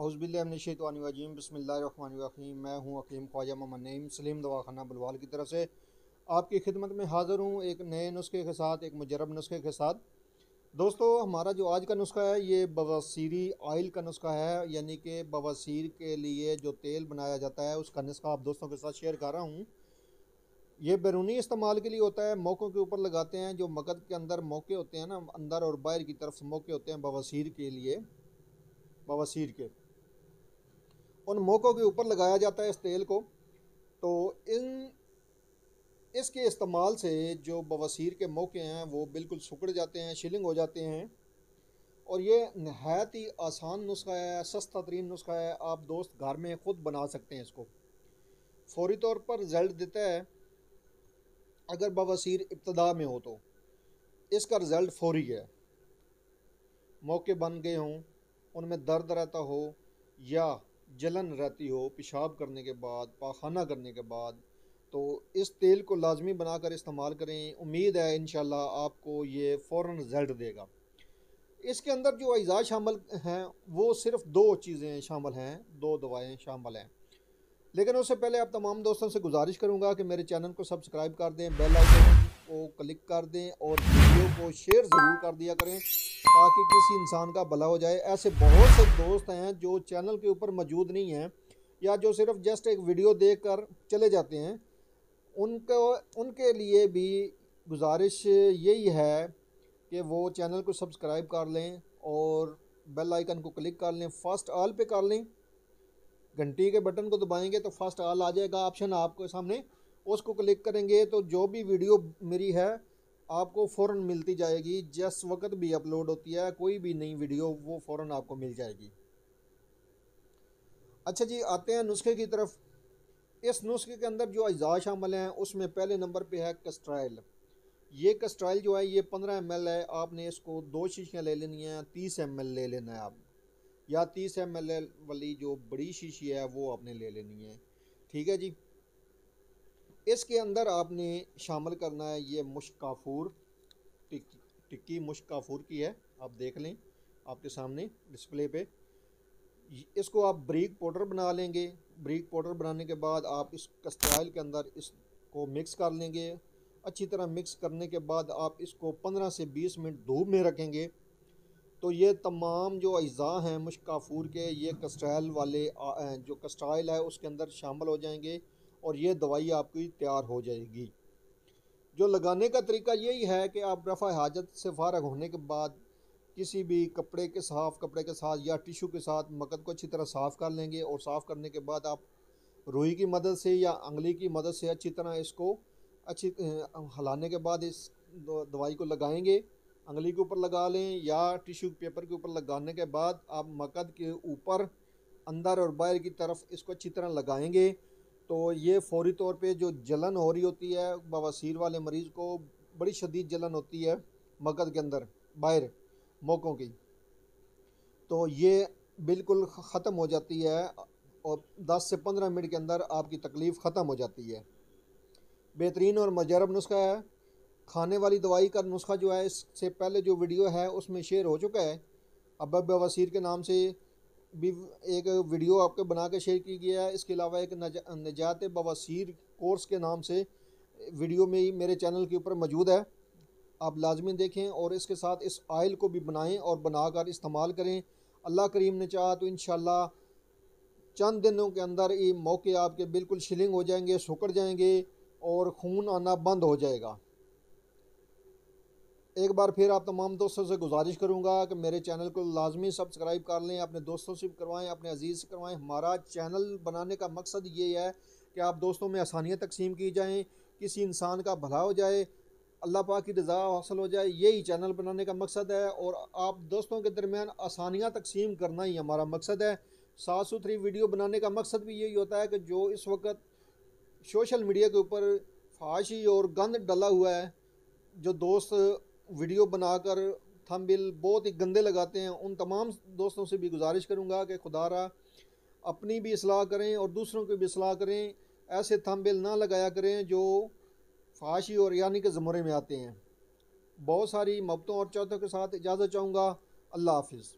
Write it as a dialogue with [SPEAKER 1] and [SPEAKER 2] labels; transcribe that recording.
[SPEAKER 1] औज़ुबिल्लाहिमिनश्शैतानिर्रजीम बिस्मिल्लाहिर्रहमानिर्रहीम। मैं हूं हकीम ख्वाजा मोहम्मद नईम सलीम दवाखाना बुलवाल की तरफ से आपकी खिदमत में हाज़िर हूं एक नए नुस्खे के साथ, एक मुजरब नुस्खे के साथ। दोस्तों, हमारा जो आज का नुस्खा है ये बवासीरी ऑयल का नुस्खा है, यानी कि बवासीर के लिए जो तेल बनाया जाता है उसका नुस्खा आप दोस्तों के साथ शेयर कर रहा हूँ। ये बैरूनी इस्तेमाल के लिए होता है, मौक़ों के ऊपर लगाते हैं। जो मगज़ के अंदर मौके होते हैं ना, अंदर और बाहर की तरफ से मौके होते हैं बवासीर के लिए, बवासीर के उन मौक़ों के ऊपर लगाया जाता है इस तेल को। तो इसके इस्तेमाल से जो बवासीर के मौके हैं वो बिल्कुल सिकुड़ जाते हैं, शिलिंग हो जाते हैं। और ये नहायत ही आसान नुस्खा है, सस्ता तरीन नुस्खा है। आप दोस्त घर में ख़ुद बना सकते हैं इसको, फौरी तौर पर रिज़ल्ट देता है। अगर बवासीर इब्तदा में हो तो इसका रिज़ल्ट फौरी है। मौके बन गए हों, उनमें दर्द रहता हो या जलन रहती हो पेशाब करने के बाद, पाखाना करने के बाद, तो इस तेल को लाजमी बनाकर इस्तेमाल करें। उम्मीद है इंशाल्लाह आपको ये फ़ौरन रिज़ल्ट देगा। इसके अंदर जो अज़ा शामिल हैं वो सिर्फ़ दो चीज़ें शामिल हैं, दो दवाएं शामिल हैं। लेकिन उससे पहले आप तमाम दोस्तों से गुजारिश करूंगा कि मेरे चैनल को सब्सक्राइब कर दें, बेल आइकन को क्लिक कर दें और वीडियो को शेयर ज़रूर कर दिया करें ताकि किसी इंसान का भला हो जाए। ऐसे बहुत से दोस्त हैं जो चैनल के ऊपर मौजूद नहीं हैं या जो सिर्फ जस्ट एक वीडियो देख कर चले जाते हैं। उनके लिए भी गुजारिश यही है कि वो चैनल को सब्सक्राइब कर लें और बेल आइकन को क्लिक कर लें, फर्स्ट ऑल पे कर लें। घंटी के बटन को दबाएंगे तो फर्स्ट ऑल आ जाएगा ऑप्शन आपके सामने, उसको क्लिक करेंगे तो जो भी वीडियो मेरी है आपको फ़ौरन मिलती जाएगी। जिस वक्त भी अपलोड होती है कोई भी नई वीडियो वो फ़ौरन आपको मिल जाएगी। अच्छा जी, आते हैं नुस्खे की तरफ। इस नुस्खे के अंदर जो अज़ा शामिल हैं उसमें पहले नंबर पे है कस्ट्राइल। ये कस्ट्राइल जो है ये 15 ml है। आपने इसको 2 शीशियाँ ले लेनी है, 30 ml ले लेना है आप, या 30 ml वाली जो बड़ी शीशी है वो आपने ले लेनी है। ठीक है जी। इसके अंदर आपने शामिल करना है ये मुश्क काफूर, टिक्की मुश्क काफूर की है, आप देख लें आपके सामने डिस्प्ले पे। इसको आप ब्रीक पाउडर बना लेंगे। ब्रीक पाउडर बनाने के बाद आप इस कस्ट्राइल के अंदर इसको मिक्स कर लेंगे। अच्छी तरह मिक्स करने के बाद आप इसको 15 से 20 मिनट धूप में रखेंगे। तो ये तमाम जो अज़ा हैं मुश्क काफूर के, ये कस्ट्राइल वाले जो कस्ट्राइल है उसके अंदर शामिल हो जाएंगे और ये दवाई आपकी तैयार हो जाएगी। जो लगाने का तरीका यही है कि आप रफ़ा हाजत से फ़ारग होने के बाद किसी भी कपड़े के साथ या टिशू के साथ मकद को अच्छी तरह साफ़ कर लेंगे और साफ़ करने के बाद आप रुई की मदद से या अंगली की मदद से अच्छी तरह इसको हिलाने के बाद इस दवाई को लगाएंगे। अंगली के ऊपर लगा लें या टिश्यू पेपर के ऊपर लगाने के बाद आप मकद के ऊपर अंदर और बाहर की तरफ इसको अच्छी तरह लगाएंगे। तो ये फौरी तौर पे जो जलन हो रही होती है बवासीर वाले मरीज़ को, बड़ी शदीद जलन होती है मकद के अंदर बाहर मौकों की, तो ये बिल्कुल ख़त्म हो जाती है और 10 से 15 मिनट के अंदर आपकी तकलीफ़ ख़त्म हो जाती है। बेहतरीन और मुजरब नुस्खा है। खाने वाली दवाई का नुस्खा जो है इससे पहले जो वीडियो है उसमें शेयर हो चुका है। अब बवासीर के नाम से भी एक वीडियो आपके बना के शेयर की गया है। इसके अलावा एक निजात बवासीर कोर्स के नाम से वीडियो में ही मेरे चैनल के ऊपर मौजूद है, आप लाजमी देखें और इसके साथ इस ऑयल को भी बनाएं और बनाकर इस्तेमाल करें। अल्लाह करीम ने चाहा तो इंशाल्लाह चंद दिनों के अंदर ये मौके आपके बिल्कुल शिलिंग हो जाएंगे, सुकड़ जाएंगे और खून आना बंद हो जाएगा। एक बार फिर आप तमाम दोस्तों से गुजारिश करूंगा कि मेरे चैनल को लाजमी सब्सक्राइब कर लें, अपने दोस्तों से करवाएं, अपने अजीज़ से करवाएं। हमारा चैनल बनाने का मकसद ये है कि आप दोस्तों में आसानियाँ तकसीम की जाएं, किसी इंसान का भला हो जाए, अल्लाह पाक की रज़ा हासिल हो जाए, यही चैनल बनाने का मकसद है। और आप दोस्तों के दरमियान आसानियाँ तकसीम करना ही हमारा मकसद है। साफ़ सुथरी वीडियो बनाने का मकसद भी यही होता है कि जो इस वक्त सोशल मीडिया के ऊपर फाशी और गंद डला हुआ है, जो दोस्त वीडियो बनाकर थंबनेल बहुत ही गंदे लगाते हैं, उन तमाम दोस्तों से भी गुजारिश करूंगा कि खुदारा अपनी भी इस्लाह करें और दूसरों की भी इस्लाह करें। ऐसे थंबनेल ना लगाया करें जो फाशी और यानी के ज़मरे में आते हैं। बहुत सारी मोहब्बतों और चाहतों के साथ इजाज़त चाहूँगा। अल्लाह हाफिज़।